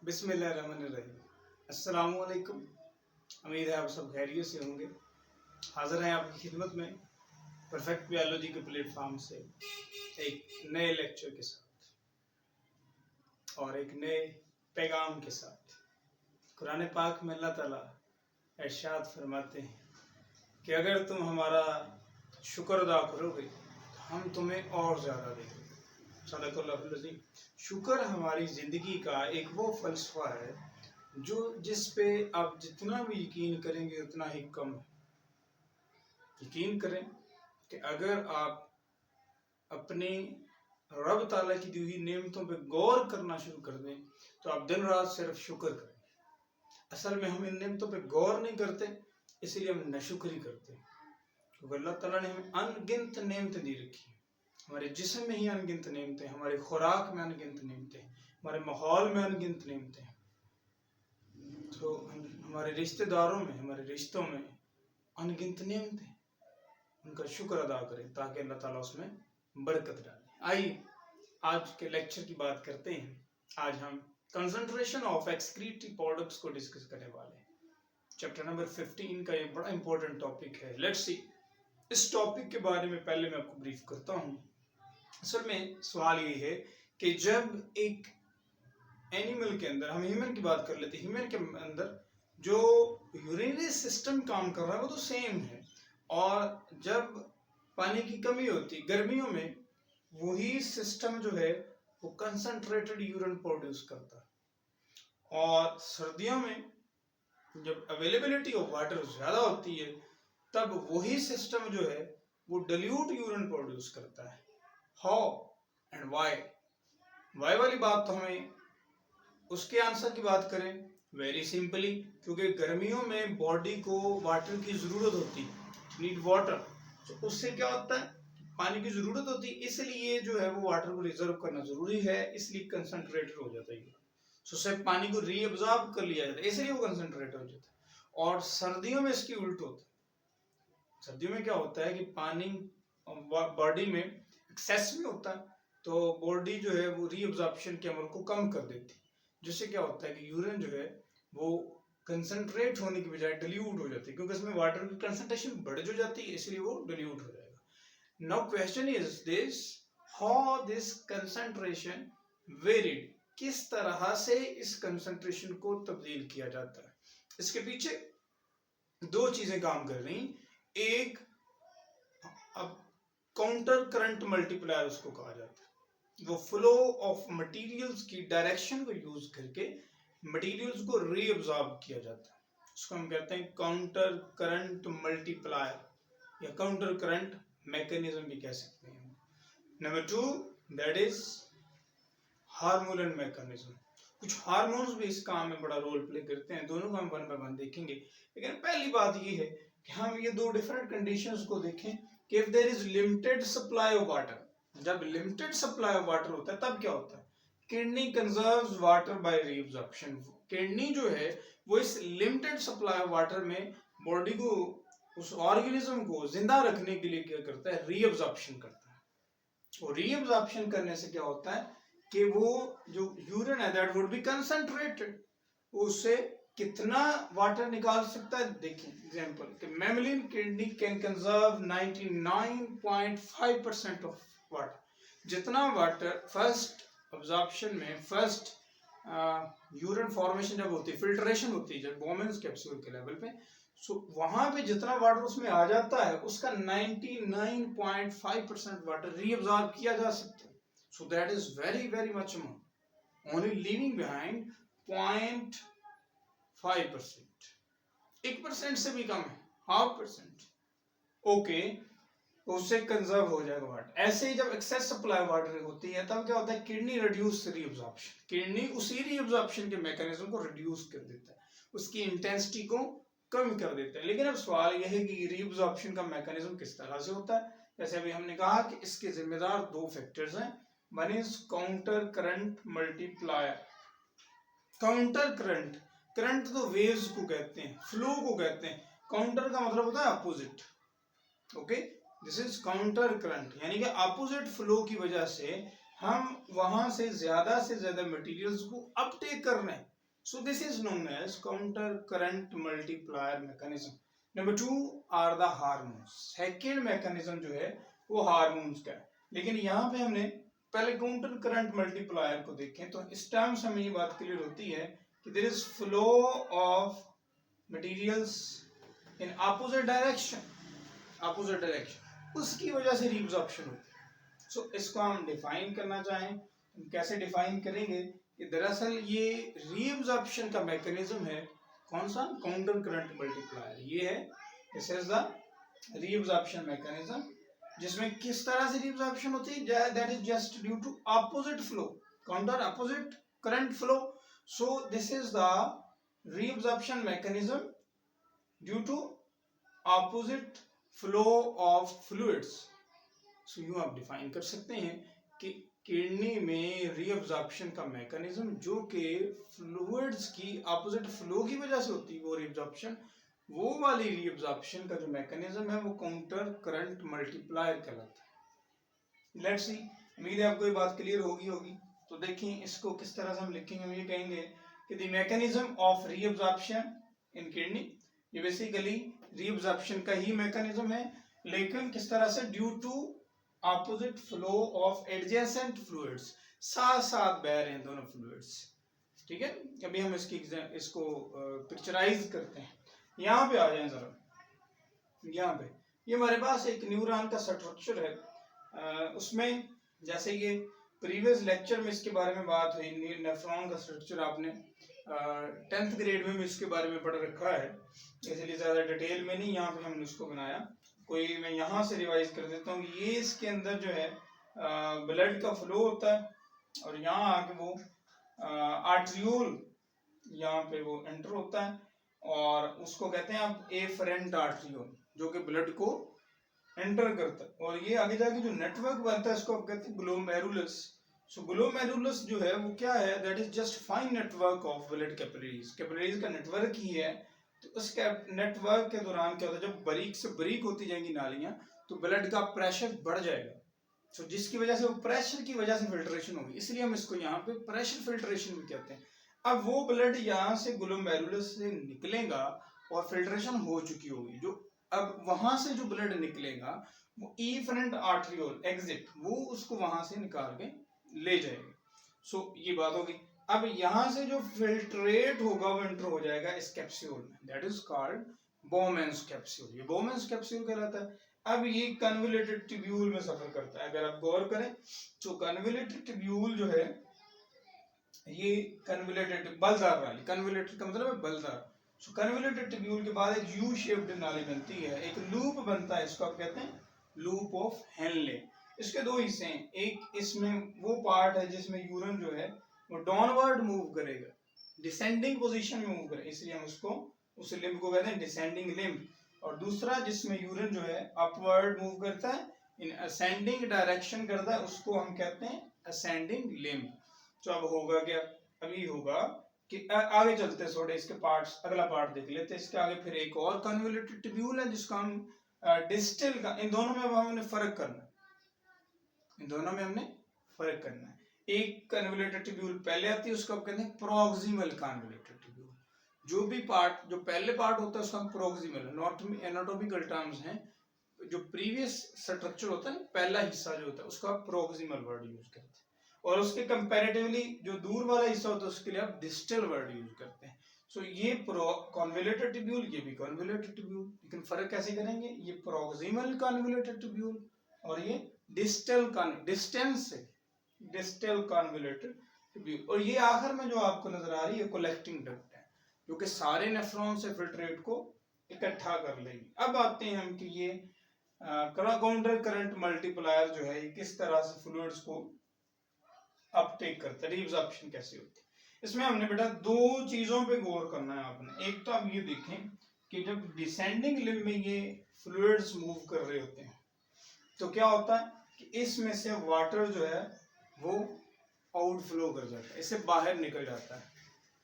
बिस्मिल्लाहिर्रहमानिर्रहीम। अस्सलामुअलैकुम। उम्मीद है आप सब खैरियत से होंगे। हाज़िर हैं आपकी खिदमत में परफेक्ट बायोलॉजी के प्लेटफॉर्म से एक नए लेक्चर के साथ और एक नए पैगाम के साथ। कुरान पाक में अल्लाह ताला इरशाद फरमाते हैं कि अगर तुम हमारा शुक्र अदा करोगे तो हम तुम्हें और ज़्यादा देंगे। सदक़ल्लाहुल अज़ीम। शुक्र हमारी ज़िंदगी का एक वो फ़लसफ़ा है जो जिस पे आप जितना भी यकीन करेंगे उतना ही कम है। यकीन करें कि अगर आप अपने रब ताला की दी हुई नेमतों पे गौर करना शुरू कर दें तो आप दिन रात सिर्फ शुक्र करें। असल में हम इन नेमतों पे गौर नहीं करते, इसलिए हम नाशुक्री करते हैं, क्योंकि अल्लाह ताला ने हमें अनगिनत नेमतें दी रखी हैं। हमारे जिस्म में ही अनगिनत नेमतें, हमारे खुराक में अनगिनत नेमतें, हमारे माहौल में अनगिनत नेमतें, तो हमारे रिश्तेदारों में, हमारे रिश्तों में अनगिनत नेमतें। उनका शुक्र अदा करें ताकि अल्लाह ताला उसमें बरकत डाले। आइए आज के लेक्चर की बात करते हैं। आज हम कंसंट्रेशन ऑफ एक्सक्रीटरी प्रोडक्ट्स को डिस्कस करने वाले हैं। चैप्टर नंबर 15 का ये बड़ा इंपॉर्टेंट टॉपिक है। लेट्स सी, इस टॉपिक के बारे में पहले मैं आपको ब्रीफ करता हूँ। असल में सवाल ये है कि जब एक एनिमल के अंदर, हम ह्यूमन की बात कर लेते हैं, ह्यूमन के अंदर जो यूरिनरी सिस्टम काम कर रहा है वो तो सेम है, और जब पानी की कमी होती गर्मियों में वही सिस्टम जो है वो कंसंट्रेटेड यूरिन प्रोड्यूस करता है, और सर्दियों में जब अवेलेबिलिटी ऑफ वाटर ज़्यादा होती है तब वही सिस्टम जो है वो डिल्यूट यूरिन प्रोड्यूस करता है। How and Y? वाई वाली बात तो हमें उसके आंसर की बात करें, वेरी सिंपली, क्योंकि गर्मियों में बॉडी को वाटर की ज़रूरत होती है, नीड वाटर। तो उससे क्या होता है, पानी की ज़रूरत होती है, इसलिए जो है वो वाटर को रिजर्व करना ज़रूरी है, इसलिए कंसंट्रेटेड हो जाता है। तो उससे पानी को रीअब्जॉर्ब कर लिया जाता है, इसलिए वो कंसंट्रेटेड हो जाता है। और सर्दियों में इसकी उल्ट होता है। सर्दियों में क्या होता है कि पानी बॉडी में एक्सेस में होता है, तो बॉडी जो है वो रीअब्जॉर्प्शन के अमल को कम कर देती है, जिससे क्या होता है कि यूरिन जो है वो कंसंट्रेट होने की बजाय डिल्यूट हो जाती है, क्योंकि इसमें वाटर की कंसंट्रेशन बढ़ जो जाती है, इसलिए वो डिल्यूट हो जाएगा। Now question is this, how this concentration varied? किस तरह से इस कंसंट्रेशन को तब्दील किया जाता है? इसके पीछे दो चीजें काम कर रही। एक, अब काउंटर करंट मल्टीप्लायर उसको कहा जाता है, वो फ्लो ऑफ मटेरियल्स की डायरेक्शन को यूज करके मटेरियल्स को रीअब्जॉर्ब किया जाता है। उसको हम कहते हैं काउंटर करंट मल्टीप्लायर या काउंटर करंट मैकेनिज्म भी कह सकते हैं। Number 2, that is hormonal mechanism. कुछ हार्मोन्स भी इस काम में बड़ा रोल प्ले करते हैं, दोनों को हम वन बाय वन देखेंगे। लेकिन पहली बात ये है कि हम ये दो डिफरेंट कंडीशंस को देखें कि if there is limited supply of water, जब लिमिटेड सप्लाई ऑफ वाटर होता है तब क्या होता है, kidney conserves water by reabsorption. Kidney जो है वो इस लिमिटेड सप्लाई ऑफ वाटर में बॉडी को, उस ऑर्गेनिज्म को जिंदा रखने के लिए क्या करता है, रीअब्जॉर्प्शन करता है। और रीअब्जॉर्प्शन करने से क्या होता है कि वो जो यूरिन है दैट वुड बी कंसंट्रेटेड, उससे कितना वाटर निकाल सकता है। देखिए एग्जांपल कि mammalian kidney can conserve 99.5% of water. जितना वाटर फर्स्ट अब्जॉर्प्शन में, फर्स्ट यूरिन फॉर्मेशन जब होती है, फिल्ट्रेशन होती है जब बोमेन्स कैप्सूल के लेवल पे, सो वहां पे जितना वाटर उसमें आ जाता है उसका 99.5% वाटर रीअब्जॉर्ब किया जा सकता है। So that is very very much more. Only leaving behind 0.5%. 1% से भी कम है, 0.5%. ओके, उससे कंजर्व हो जाएगा वाटर। ऐसे ही जब एक्सेस सप्लाई वाटर होती है तब क्या होता है, किडनी रिड्यूस रीअब्जॉर्प्शन, किडनी उसी रीअब्जॉर्प्शन के मैकेनिज्म को रिड्यूस कर देता है, उसकी इंटेंसिटी को कम कर देता है। लेकिन अब सवाल यह है कि रीअब्जॉर्प्शन का मैकेनिज्म किस तरह से होता है। जैसे अभी हमने कहा कि इसके जिम्मेदार दो फैक्टर्स हैं, one is counter current multiplier. Counter current, current तो वेव्स को कहते हैं, फ्लो को कहते हैं, काउंटर का मतलब होता है opposite. Okay, this is counter current, यानी कि अपोजिट फ्लो की वजह से हम वहां से ज्यादा मटेरियल्स को अपटेक कर रहे हैं, So this is known as counter current multiplier mechanism. Number 2 are the hormones. Second mechanism जो है वो हार्मोन्स का है, लेकिन यहाँ पे हमने पहले काउंटर करंट मल्टीप्लायर को देखें तो इस टाइम से हमें ये बात क्लियर होती है कि there is flow of materials in opposite direction, उसकी वजह से रीअब्जॉर्प्शन होती है। सो इसको हम डिफाइन करना चाहें तो कैसे डिफाइन करेंगे कि दरअसल ये रीअब्जॉर्प्शन का मैकेनिज्म है कौन सा, काउंटर करंट मल्टीप्लायर। ये है this is the reabsorption mechanism, जिसमें किस तरह से रीअब्जॉर्प्शन होती है, that is just due to opposite flow, counter opposite current flow. So this is the reabsorption mechanism due to opposite flow of fluids. So यूं आप डिफाइन कर सकते हैं कि किडनी में रीअब्जॉर्प्शन का मैकेनिज्म जो कि फ्लूइड्स की अपोजिट फ्लो की वजह से होती है, वो रीअब्जॉर्प्शन, वो वाली रीअब्जॉर्प्शन का जो मैकेनिज्म है वो काउंटर करंट मल्टीप्लायर कहलाता है। लेट्स सी, उम्मीद है आपको ये बात क्लियर होगी। तो देखें इसको किस तरह से हम लिखेंगे। हम ये कहेंगे कि the mechanism of reabsorption in kidney, ये बेसिकली रीअब्जॉर्प्शन का ही मैकेनिज्म है, लेकिन किस तरह से, due to opposite flow of adjacent fluids, साथ साथ बह रहे हैं दोनों फ्लूइड्स। ठीक है, अभी हम इसको पिक्चराइज करते हैं। यहाँ पे आ जाए जरा, यहाँ पे ये हमारे पास एक न्यूरॉन का स्ट्रक्चर है। उसमें जैसे ये प्रीवियस लेक्चर में इसके बारे में बात हुई, नेफ्रॉन का स्ट्रक्चर आपने 10th ग्रेड में भी इसके बारे में पढ़ रखा है, इसलिए ज़्यादा डिटेल में नहीं यहाँ पे हमने इसको बनाया। कोई मैं यहाँ से रिवाइज कर देता हूँ। ये इसके अंदर जो है ब्लड का फ्लो होता है, और यहाँ आके वो आर्ट्रियोल यहाँ पे वो एंटर होता है, और उसको कहते हैं आप एफरेंट आर्ट्रियोल, जो कि ब्लड को एंटर करता है। और ये आगे जाके जो नेटवर्क बनता है इसको आप कहते हैं ग्लोमेरुलस। सो ग्लोमेरुलस जो है वो क्या है, that is just fine network of blood capillaries, capillaries का नेटवर्क ही है। तो उस नेटवर्क के दौरान क्या होता है, जब बारीक से बारीक होती जाएंगी नालियां तो ब्लड का प्रेशर बढ़ जाएगा। सो जिसकी वजह से वो प्रेशर की वजह से फिल्ट्रेशन होगी, इसलिए हम इसको यहाँ पे प्रेशर फिल्ट्रेशन भी कहते हैं। अब वो ब्लड यहाँ से ग्लोमेरुलस से निकलेगा और फिल्ट्रेशन हो चुकी होगी, जो अब वहां से जो ब्लड निकलेगा वो इफरेंट आर्टरियोल एग्जिट, वो उसको वहां से निकाल के ले जाएगा। सो ये बात होगी। अब यहां से जो फिल्ट्रेट होगा वो एंटर हो जाएगा इस कैप्सूल में, that is called Bowman's capsule. ये बोमेन्स कैप्सूल कहलाता है। अब ये कन्वोल्यूटेड ट्यूब्यूल में सफर करता है। अगर आप गौर करें तो कन्वोल्यूटेड ट्यूब्यूल जो है ये कन्वोल्यूटेड बलदार वाली, कन्वोल्यूटेड का मतलब है बलदार। सो कन्वोल्यूटेड ट्यूब्यूल के बाद एक यू शेप्ड नाली बनती है, एक लूप बनता है, इसको आप कहते हैं लूप ऑफ हेनले। इसके दो हिस्से हैं, एक इसमें वो पार्ट है जिसमें यूरिन जो है वो डाउनवर्ड मूव करेगा, डिसेंडिंग पोजीशन में मूव करेगा, इसलिए हम उसको उस लिम्ब को कहते हैं डिसेंडिंग लिम्ब। और दूसरा जिसमें यूरिन जो है अपवर्ड मूव करता है, इन असेंडिंग डायरेक्शन करता है, उसको हम कहते हैं असेंडिंग लिम्ब। तो अब होगा क्या, अभी होगा कि आगे चलते हैं थोड़े इसके पार्ट्स, अगला पार्ट देख लेते हैं। इसके आगे फिर एक और कन्वोल्यूटेड ट्यूब्यूल है जिसको हम डिस्टल का, इन दोनों में अब हमने फर्क करना है, इन दोनों में हमने फर्क करना है। एक कन्वोल्यूटेड ट्यूब्यूल पहले आती है, उसको आप कहते हैं प्रोक्सिमल कन्वोल्यूटेड ट्यूब्यूल। जो भी पार्ट, जो पहले पार्ट होता है उसका हम प्रोक्सिमल, एनाटॉमिकल टर्म्स हैं, जो प्रीवियस स्ट्रक्चर होता है ना, पहला हिस्सा जो होता है उसका प्रोक्सिमल वर्ड यूज करते हैं, और उसके कंपैरेटिवली जो दूर वाला हिस्सा होता है उसके लिए आप डिस्टल वर्ड यूज करते हैं। सो ये कन्वोल्यूटेड ट्यूब्यूल, ये भी कन्वोल्यूटेड ट्यूब्यूल, लेकिन फर्क कैसे करेंगे, ये प्रोक्सिमल कन्वोल्यूटेड ट्यूब्यूल और ये डिस्टल डिस्टेंस से डिस्टल कन्वोल्यूटेड ट्यूब्यूल। और ये आखिर में जो आपको नजर आ रही है कलेक्टिंग डक्ट है, जो कि सारे नेफ्रॉन से फिल्ट्रेट को इकट्ठा कर लेगी। अब आते हैं हम कि ये काउंटर करंट मल्टीप्लायर जो है ये किस तरह से फ्लूइड्स को अपटेक करता है, रीअब्जॉर्प्शन कैसे होती है। इसमें हमने बेटा दो चीजों पे गौर करना है आपने। एक तो आप ये देखें कि जब डिसेंडिंग लिम्ब में ये फ्लूइड्स मूव कर रहे होते हैं तो क्या होता है कि इसमें से वाटर जो है वो आउटफ्लो कर जाता है, इससे बाहर निकल जाता है,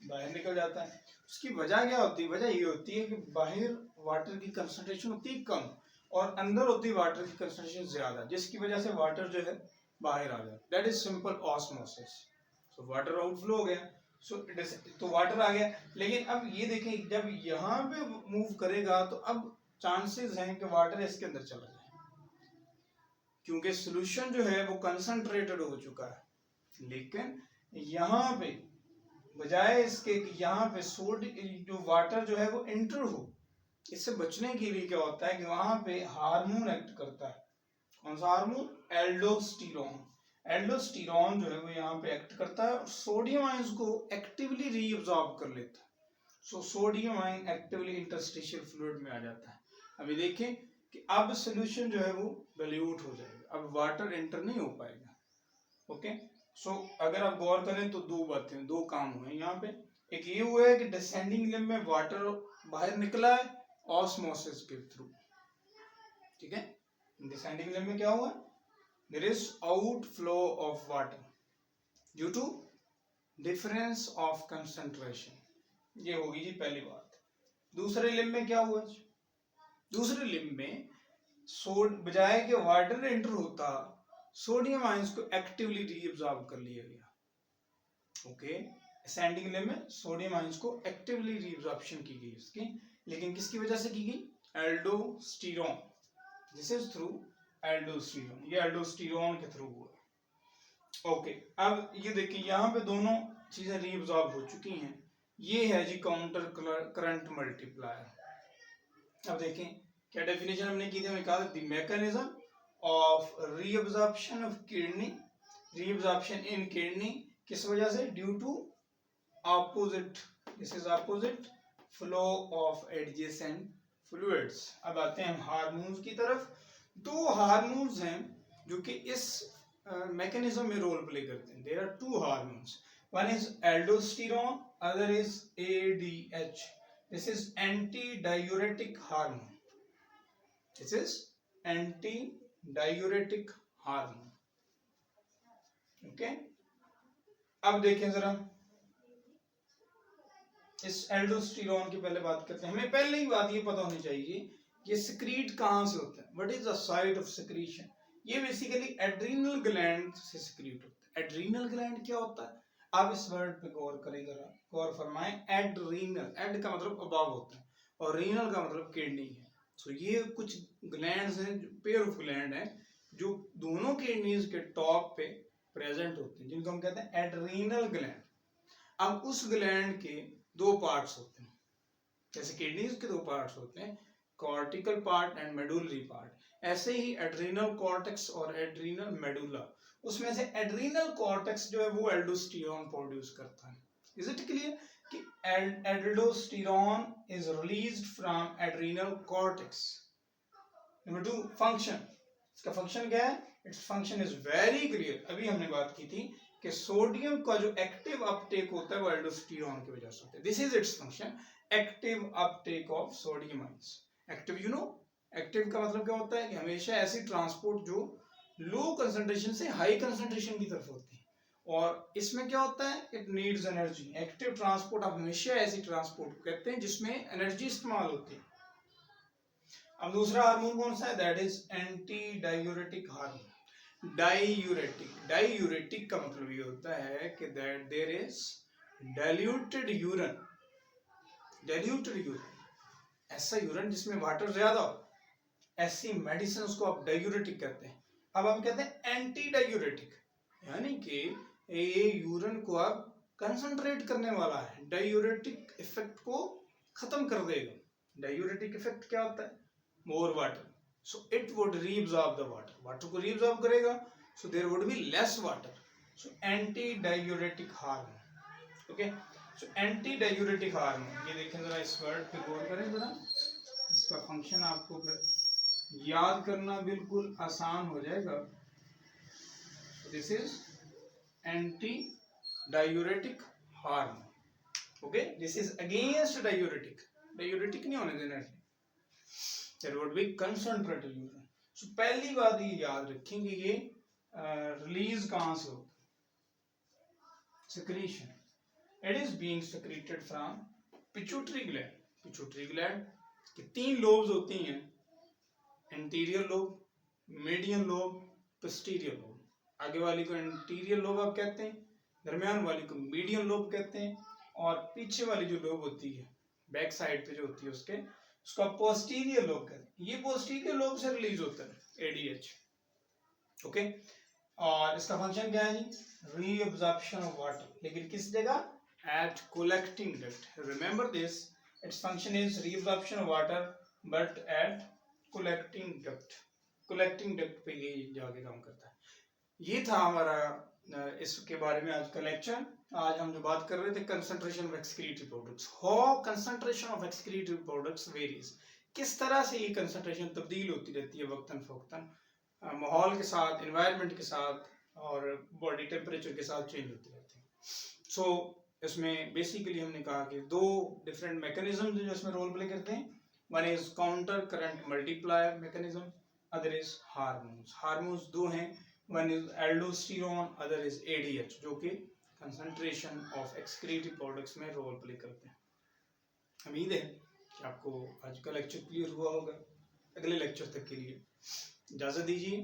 बाहर निकल जाता है। उसकी वजह क्या होती है, वजह ये होती है कि बाहर वाटर की कंसंट्रेशन होती है कम और अंदर होती है वाटर की कंसंट्रेशन ज्यादा, जिसकी वजह से वाटर जो है बाहर आ जाए, that is simple osmosis. So water outflow हो गया। तो वाटर आ गया। लेकिन अब ये देखें, जब यहाँ पे मूव करेगा तो अब चांसेस हैं कि वाटर इसके अंदर चला जाए, क्योंकि सोल्यूशन जो है वो कंसंट्रेटेड हो चुका है। लेकिन यहाँ पे बजाय इसके कि यहाँ पे जो वाटर जो है वो एंटर हो, इससे बचने के लिए क्या होता है कि वहां पे हार्मोन एक्ट करता है। कौन सा हार्मोन? एल्डोस्टेरोन। एल्डोस्टेरोन जो है वो यहाँ पे एक्ट करता है और सोडियम आयंस को एक्टिवली रीअब्सॉर्ब कर लेता है। So sodium ion actively interstitial fluid में आ जाता है। अभी देखें कि अब सोल्यूशन जो है वो डाइल्यूट हो जाएगा, अब वाटर एंटर नहीं हो पाएगा। ओके, सो अगर आप गौर करें तो दो बातें, दो काम हुए यहाँ पे। एक ये हुआ है कि डिसेंडिंग लिम्ब में वाटर बाहर निकला है ऑस्मोसिस के थ्रू, ठीक है। डिसेंडिंग लिम्ब में क्या हुआ? There is outflow of water due to difference of concentration. ये होगी जी पहली बात। दूसरे लिम्ब में क्या हुआ? दूसरे लिम्ब में बजाय के वाटर एंटर होता, सोडियम आयंस को एक्टिवली रीअब्सॉर्ब कर लिया गया। ओके, असेंडिंग लिम्ब में सोडियम आयंस को एक्टिवली रीअब्सॉर्प्शन की गई उसकी, लेकिन किसकी वजह से की गई? Aldosterone. This is through aldosterone, ये एल्डोस्टेरोन के थ्रू हुआ। ओके, अब ये देखिए यहाँ पे दोनों चीजें रीअब्सॉर्ब हो चुकी हैं। ये है जी काउंटर करंट मल्टीप्लायर। अब देखें क्या डेफिनेशन हमने की थी, हमने कहा the mechanism of reabsorption of kidney, reabsorption in kidney किस वजह से? Due to opposite, this is opposite flow of adjacent fluids. अब आते हैं हम हार्मोन्स की तरफ। दो हार्मोन्स हैं जो कि इस मैकेनिज्म में रोल प्ले करते हैं। There are two hormones, one is aldosterone, other is ADH. This is anti diuretic hormone, this is anti diuretic hormone. Okay, अब देखें जरा इस एल्डोस्टेरोन की पहले बात करते हैं। हमें पहले ही बात ये पता होनी चाहिए कि सिक्रीट कहां से होता है, what is the site of secretion. ये बेसिकली एड्रीनल ग्लैंड से सिक्रीट होता है। एड्रीनल ग्लैंड क्या होता है? आप इस वर्ड पे गौर करें जरा, गौर फरमाएं। एड्रीनल, एड का मतलब अबव होता है और रीनल का मतलब किडनी है। तो ये कुछ ग्लैंड्स हैं, पेयर ऑफ ग्लैंड हैं जो दोनों किडनीज के टॉप पे प्रेजेंट होते हैं, जिनको हम कहते हैं एड्रीनल ग्लैंड। अब उस ग्लैंड के दो पार्ट्स होते हैं, जैसे किडनीज के दो पार्ट्स होते हैं, cortical part and medullary part. ऐसे ही एड्रीनल कॉर्टेक्स और एड्रीनल मेडुला, उसमें से एड्रीनल कॉर्टेक्स जो है वो एल्डोस्टेरोन प्रोड्यूस करता है। इज इट क्लियर कि aldosterone is released from adrenal cortex. Number 2, function. इसका फंक्शन क्या है? It's function is very clear. अभी हमने बात की थी कि सोडियम का जो एक्टिव अपटेक होता है वो एल्डोस्टेरोन की वजह से होता है। This is its function, active Uptake of sodium ions. Active, you know, active का मतलब क्या होता है कि हमेशा ऐसी ट्रांसपोर्ट जो लो कंसंट्रेशन से हाई कंसंट्रेशन की तरफ होती है, और इसमें क्या होता है? It needs energy. Active transport आप हमेशा ऐसी ट्रांसपोर्ट कहते हैं जिसमें एनर्जी इस्तेमाल होती है। अब दूसरा हार्मोन कौन सा है? That is anti diuretic hormone. Diuretic, diuretic का मतलब ये होता है कि that there is diluted urine. Diluted urine, ऐसा यूरिन जिसमें वाटर ज्यादा हो, ऐसी मेडिसिन को आप डायूरेटिक कहते हैं। अब हम कहते हैं एंटी डायूरेटिक, यानी कि ये यूरिन को आप कंसंट्रेट करने वाला है, डायूरेटिक इफेक्ट को खत्म कर देगा। डायूरेटिक इफेक्ट क्या होता है? More water, so it would reabsorb the water, water को reabsorb करेगा, so there would be less water, so anti diuretic hormone. okay, so anti diuretic hormone, ये देखें जरा, इस वर्ड पे गौर करें जरा, इसका फंक्शन आपको फिर याद करना बिल्कुल आसान हो जाएगा। This is anti diuretic hormone. Okay, this is against diuretic, diuretic नहीं होने देना, there would be concentrated urine. So पहली बात ये याद रखेंगे, ये रिलीज कहां से होता है? secretion. It is being secreted from pituitary gland. pituitary gland की 3 lobes होती हैं, anterior lobe, median lobe, posterior lobe. आगे वाली को anterior lobe आप कहते हैं, दरमियान वाली को मीडियम लोब कहते हैं, और पीछे वाली जो लोब होती है बैक साइड पे जो होती है उसका पोस्टीरियर लोब कहते हैं। ये पोस्टीरियर लोब से रिलीज होता है एडीएच। ओके, और इसका फंक्शन क्या है जी? रीअब्जॉर्प्शन ऑफ वाटर, लेकिन किस जगह? At collecting duct. Remember this, its function is reabsorption of water but at collecting duct. Collecting duct पे ये जाके काम करता है। ये था हमारा इसके बारे में आज का लेक्चर। आज हम जो बात कर रहे थे concentration of excretory products, how concentration of excretory products varies, किस तरह से ये कंसंट्रेशन तब्दील होती रहती है वक्तन फवक्तन, माहौल के साथ, एनवायरनमेंट के साथ और बॉडी टेम्परेचर के साथ चेंज होती रहती है। सो इसमें बेसिकली हमने कहा कि दो डिफरेंट मैकेनिज्म जो इसमें रोल प्ले करते हैं। One is counter current multiplier mechanism, other is hormones. Hormones दो हैं, one is aldosterone, other is ADH, जो कि कंसंट्रेशन ऑफ एक्सक्रीटरी प्रोडक्ट्स में रोल प्ले करते हैं। उम्मीद है कि आपको आज का लेक्चर क्लियर हुआ होगा। अगले लेक्चर तक के लिए इजाज़त दीजिए,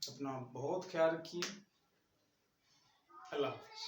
अपना बहुत ख्याल रखिए। अल्लाह हाफ़िज़।